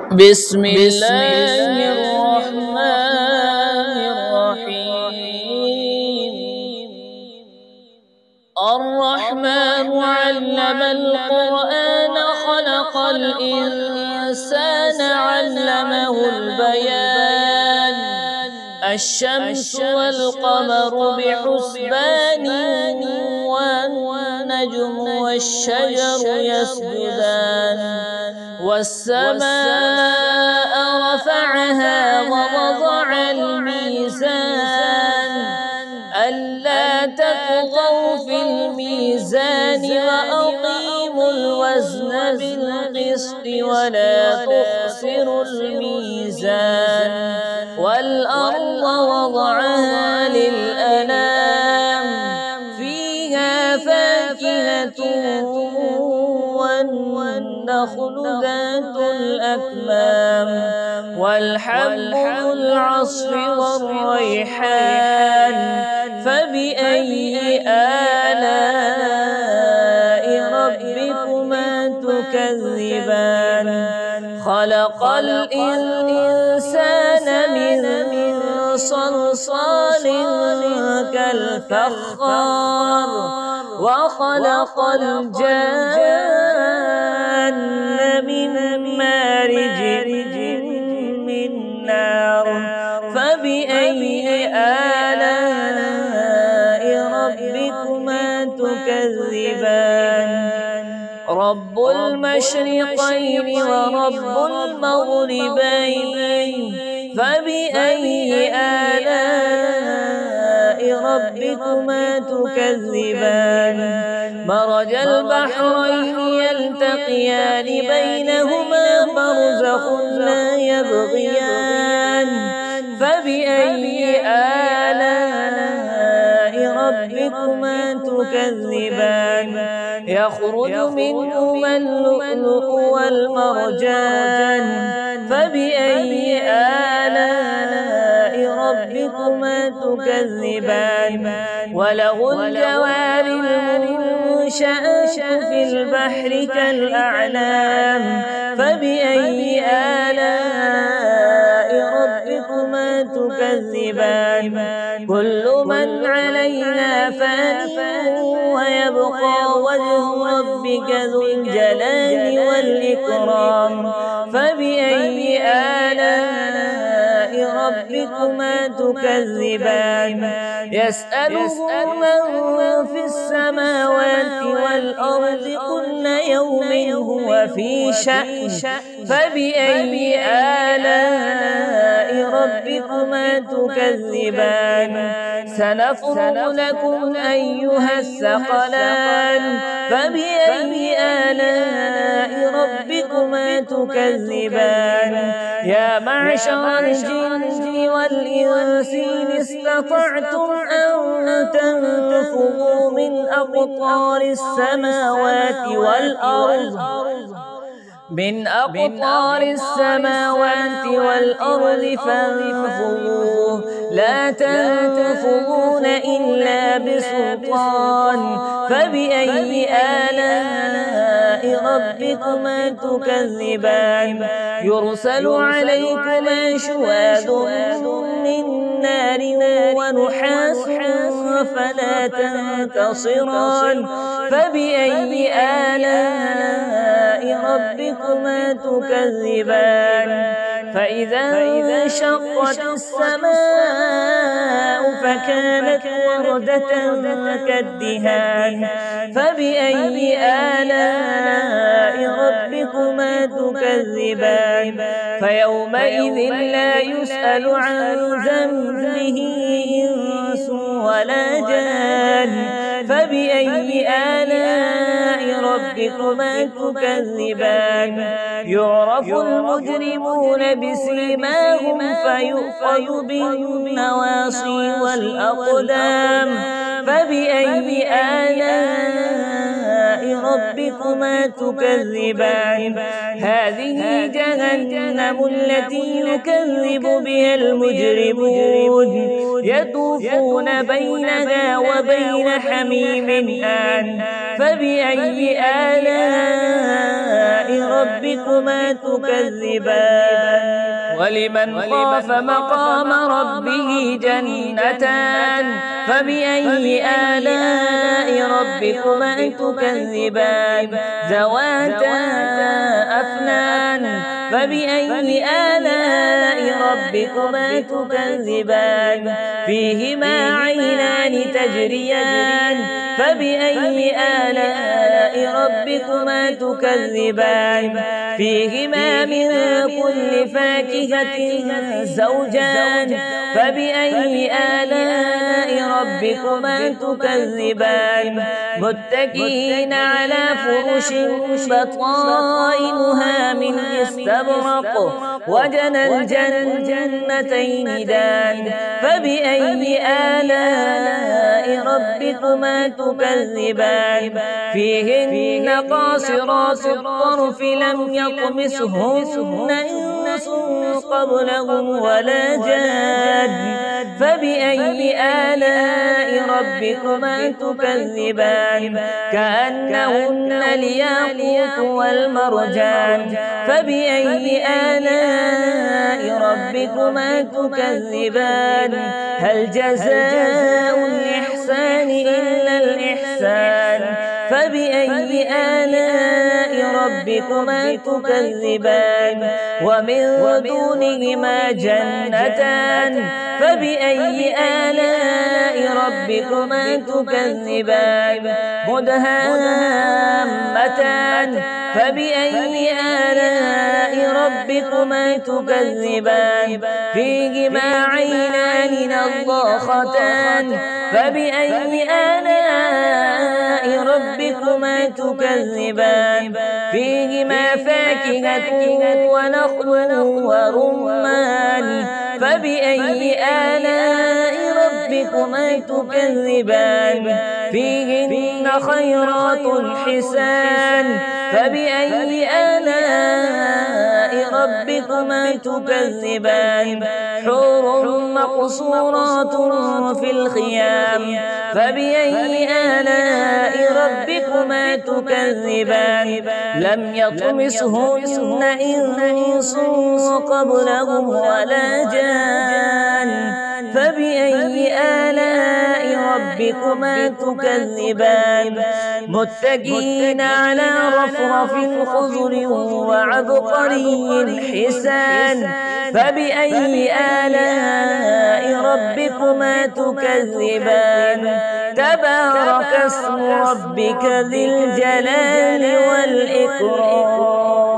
بسم الله الرحمن الرحيم. الرحمن علم القرآن خلق الإنسان علمه البيان. الشمس والقمر بحسبان والنجم والشجر يسجدان. والسماء رفعها ووضع الميزان ألا تطغوا في الميزان وأقيموا الوزن بالقسط ولا تخسروا الميزان. والأرض وضعها للأنام فيها فاكهة والنخل ذات الأكمام والحب ذو العصف والريحان. فبأي آلاء ربكما تكذبان. خلق الإنسان من صلصال كالفخار وخلق الجان من مارج من نار. فبأي آلاء ربكما تكذبان. رب المشرقين ورب المغربين. فبأي آلاء ربكما تكذبان. مرج البحرين يلتقيان بينهما برزخ لا يبغيان. فبأي آلاء ربكما تكذبان. يخرج منهما اللؤلؤ والمرجان. فبأي آلاء ربكما تكذبان. وله الجوار المنشآت في البحر كالأعلام. فبأي آلاء ربكما تكذبان. كل من عليها فان ويبقى وجه ربك ذو الجلال والإكرام. فبأي آلاء ربكما تكذبان. يسأله من في السماوات والأرض كل يوم هو في شأن. فبأي آلاء ربكما تكذبان. سنفرغ لكم أيها الثقلان. فبأي آلاء ربكما تكذبان. يا معشر الجن والإنس إن استطعتم أن تنفذوا من أقطار السماوات والأرض فانفذوا لا تنفذون إلا بسلطان. فبأي آلاء ربكما تكذبان. يرسل عليكما شواظ من نار ونحاس فلا تنتصران. فبأي آلاء ربكما تكذبان. فإذا انشقت السماء فكانت وردة كالدهان. فبأي آلاء ربكما تكذبان. فيومئذ لا يسأل عن ذنبه إنس ولا جان. فبأي آلاء ربكما تكذبان. يعرف المجرمون بسيماهم فيؤخذ بالنواصي والأقدام. فبأي آلاء ربكما تكذبان هذه جهنم التي يكذب بها المجرمون يطوفون بينها وبين حميم آن فبأي آلاء ربكما تكذبان ولمن خاف مقام ربه جنتان فبأي آلاء ربكما تكذبان ذواتا أفنان فبأي آلاء ربكما تكذبان فيهما عينان تجريان فبأي آلاء ربكما تكذبان فيهما من كل فاكهة زوجان فبأي آلاء ربكما تكذبان متكئين على فرش بطائنها من استبرق وجنى الجنتين دان فبأي آلاء ربكما تكذبان فيهن قاصرات الطرف لم يطمسهن إنس قبلهم ولا جاد فبأي آلاء ربكما تكذبان كأنهن الياقوت والمرجان فبأي آلاء ربكما تكذبان هل جزاء الإحسان إلا الإحسان فبأي آلاء ربكما تكذبان ومن دونهما جنتان فبأي آلاء ربكما تكذبان مدهامتان فبأي آلاء ربكما تكذبان فيهما عينان نضاختان فبأي آلاء ربكما تكذبان فيهما فاكهة ونخل ورمان فبأي آلاء ربكما تكذبان فيهن خيرات حسان فبأي آلاء ربكما تكذبان حور مقصورات في الخيام فبأي آلاء ربكما تكذبان لم يطمسهن إنس قبلهم ولا جان فبأي آلاء ربكما تكذبان متكئين على رفرف خضر وعبقري حسان فبأي آلاء ربكما تكذبان تبارك اسم ربك ذي الجلال والإكرام